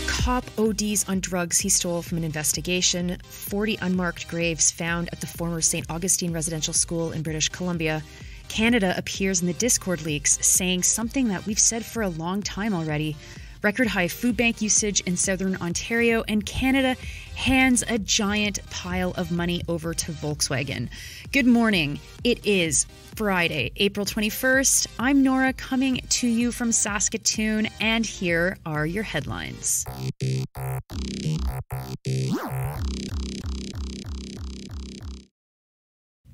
Cop ODs on drugs he stole from an investigation, 40 unmarked graves found at the former St. Augustine Residential School in British Columbia. Canada appears in the Discord leaks, saying something that we've said for a long time already. Record high food bank usage in southern Ontario, and Canada hands a giant pile of money over to Volkswagen. Good morning. It is Friday, April 21st. I'm Nora, coming to you from Saskatoon, and here are your headlines.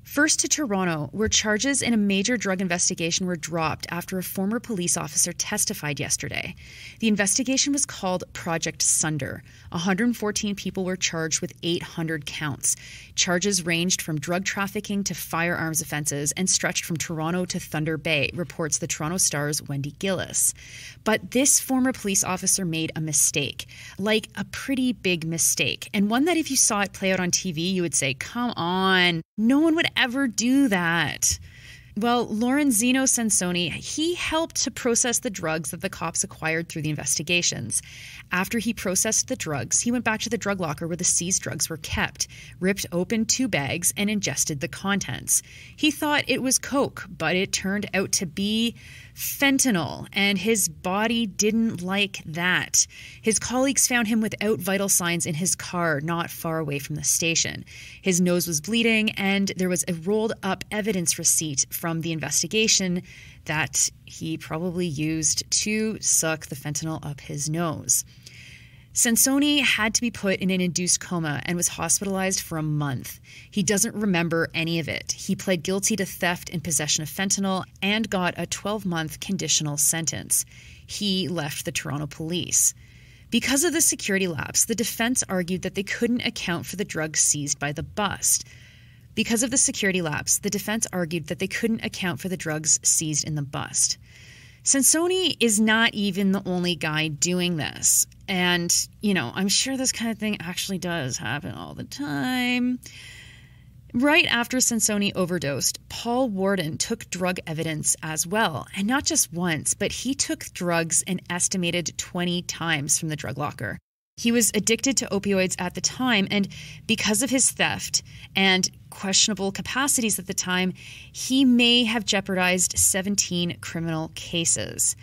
First to Toronto, where charges in a major drug investigation were dropped after a former police officer testified yesterday. The investigation was called Project Sunder. 114 people were charged with 800 counts. Charges ranged from drug trafficking to firearms offenses and stretched from Toronto to Thunder Bay, reports the Toronto Star's Wendy Gillis. But this former police officer made a mistake, like a pretty big mistake, and one that if you saw it play out on TV, you would say, come on, no one would ever do that. Well, Lorenzino Sansoni, he helped to process the drugs that the cops acquired through the investigations. After he processed the drugs, he went back to the drug locker where the seized drugs were kept, ripped open 2 bags, and ingested the contents. He thought it was coke, but it turned out to be fentanyl, and his body didn't like that. His colleagues found him without vital signs in his car not far away from the station. His nose was bleeding, and there was a rolled-up evidence receipt from the investigation that he probably used to suck the fentanyl up his nose. Sansoni had to be put in an induced coma and was hospitalized for a month. He doesn't remember any of it. He pled guilty to theft and possession of fentanyl and got a 12-month conditional sentence. He left the Toronto police. Because of the security lapse, the defense argued that they couldn't account for the drugs seized by the bust. Because of the security lapse, the defense argued that they couldn't account for the drugs seized in the bust. Sansoni is not even the only guy doing this. And, I'm sure this kind of thing actually does happen all the time. Right after Sansoni overdosed, Paul Warden took drug evidence as well. And not just once, but he took drugs an estimated 20 times from the drug locker. He was addicted to opioids at the time, and because of his theft and questionable capacities at the time, he may have jeopardized 17 criminal cases.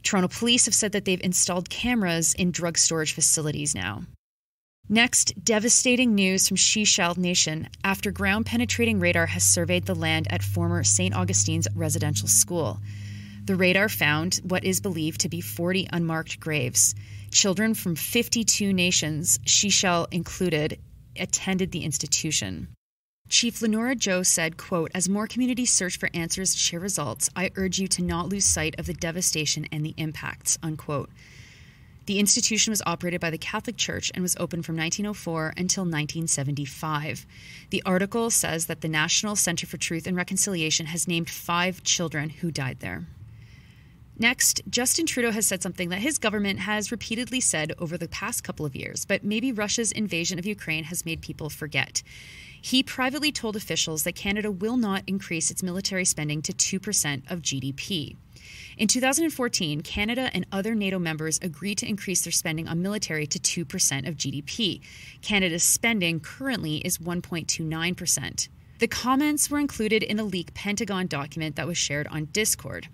Toronto police have said that they've installed cameras in drug storage facilities now. Next, devastating news from Sechelt Nation after ground-penetrating radar has surveyed the land at former St. Augustine's residential school. The radar found what is believed to be 40 unmarked graves. Children from 52 nations, Sechelt included, attended the institution. Chief Lenora Joe said, quote, "As more communities search for answers and share results, I urge you to not lose sight of the devastation and the impacts," unquote. The institution was operated by the Catholic Church and was open from 1904 until 1975. The article says that the National Center for Truth and Reconciliation has named 5 children who died there. Next, Justin Trudeau has said something that his government has repeatedly said over the past couple of years, but maybe Russia's invasion of Ukraine has made people forget. He privately told officials that Canada will not increase its military spending to 2% of GDP. In 2014, Canada and other NATO members agreed to increase their spending on military to 2% of GDP. Canada's spending currently is 1.29%. The comments were included in a leaked Pentagon document that was shared on Discord.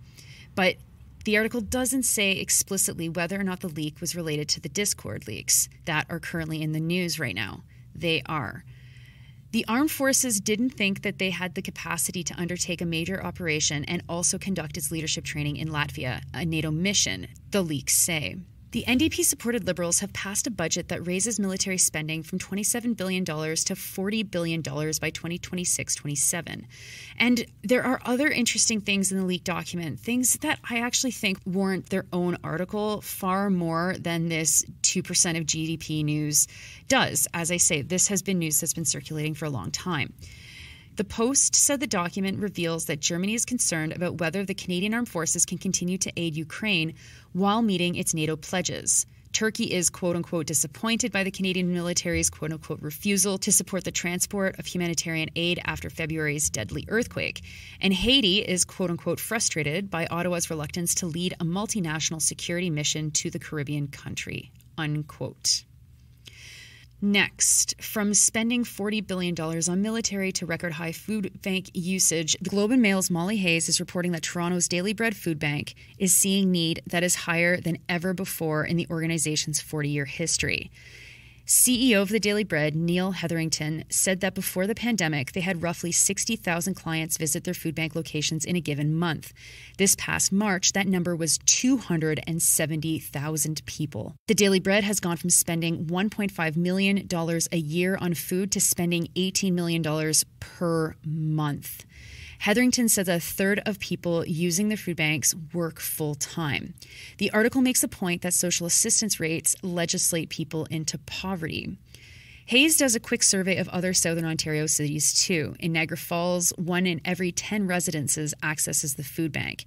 But the article doesn't say explicitly whether or not the leak was related to the Discord leaks that are currently in the news right now. They are. The armed forces didn't think that they had the capacity to undertake a major operation and also conduct its leadership training in Latvia, a NATO mission, the leaks say. The NDP-supported Liberals have passed a budget that raises military spending from $27 billion to $40 billion by 2026-27. And there are other interesting things in the leaked document, things that I actually think warrant their own article far more than this 2% of GDP news does. As I say, this has been news that's been circulating for a long time. The Post said the document reveals that Germany is concerned about whether the Canadian Armed Forces can continue to aid Ukraine while meeting its NATO pledges. Turkey is quote-unquote disappointed by the Canadian military's quote-unquote refusal to support the transport of humanitarian aid after February's deadly earthquake. And Haiti is quote-unquote frustrated by Ottawa's reluctance to lead a multinational security mission to the Caribbean country, unquote. Next, from spending $40 billion on military to record-high food bank usage, the Globe and Mail's Molly Hayes is reporting that Toronto's Daily Bread Food Bank is seeing need that is higher than ever before in the organization's 40-year history. CEO of the Daily Bread, Neil Hetherington, said that before the pandemic, they had roughly 60,000 clients visit their food bank locations in a given month. This past March, that number was 270,000 people. The Daily Bread has gone from spending $1.5 million a year on food to spending $18 million per month. Hetherington says a third of people using the food banks work full-time. The article makes the point that social assistance rates legislate people into poverty. Hayes does a quick survey of other Southern Ontario cities too. In Niagara Falls, 1 in every 10 residences accesses the food bank.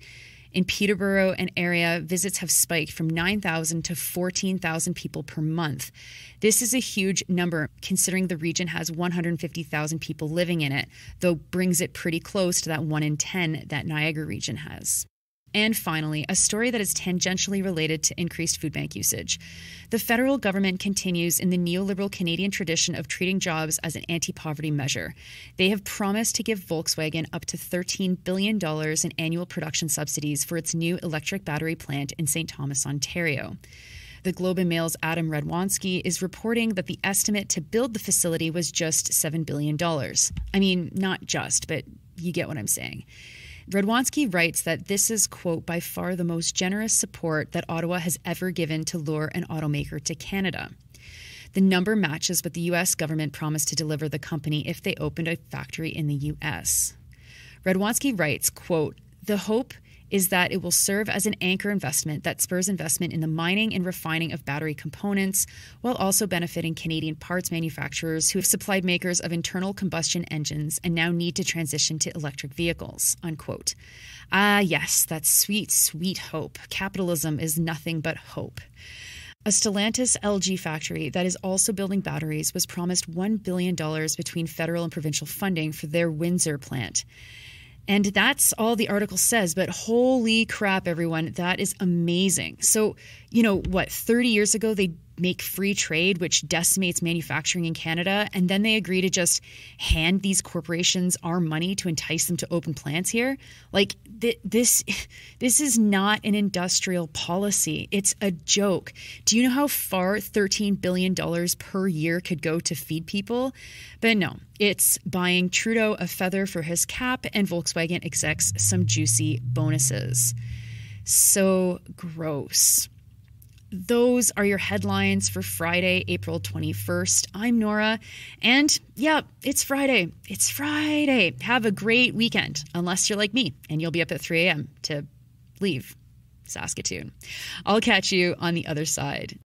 In Peterborough and area, visits have spiked from 9,000 to 14,000 people per month. This is a huge number considering the region has 150,000 people living in it, though brings it pretty close to that 1 in 10 that Niagara region has. And finally, a story that is tangentially related to increased food bank usage. The federal government continues in the neoliberal Canadian tradition of treating jobs as an anti-poverty measure. They have promised to give Volkswagen up to $13 billion in annual production subsidies for its new electric battery plant in St. Thomas, Ontario. The Globe and Mail's Adam Radwanski is reporting that the estimate to build the facility was just $7 billion. I mean, not just, but you get what I'm saying. Radwanski writes that this is, quote, by far the most generous support that Ottawa has ever given to lure an automaker to Canada. The number matches what the U.S. government promised to deliver the company if they opened a factory in the U.S. Radwanski writes, quote, the hope is that it will serve as an anchor investment that spurs investment in the mining and refining of battery components, while also benefiting Canadian parts manufacturers who have supplied makers of internal combustion engines and now need to transition to electric vehicles, unquote. Ah, yes, that sweet, sweet hope. Capitalism is nothing but hope. A Stellantis LG factory that is also building batteries was promised $1 billion between federal and provincial funding for their Windsor plant. And that's all the article says, but holy crap, everyone, that is amazing. So, 30 years ago, they make free trade, which decimates manufacturing in Canada, and then they agree to just hand these corporations our money to entice them to open plants here? Like, this is not an industrial policy. It's a joke. Do you know how far $13 billion per year could go to feed people? But no, it's buying Trudeau a feather for his cap and Volkswagen execs some juicy bonuses. So gross. Those are your headlines for Friday, April 21st. I'm Nora, and yeah, it's Friday. It's Friday. Have a great weekend, unless you're like me, and you'll be up at 3 a.m. to leave Saskatoon. I'll catch you on the other side.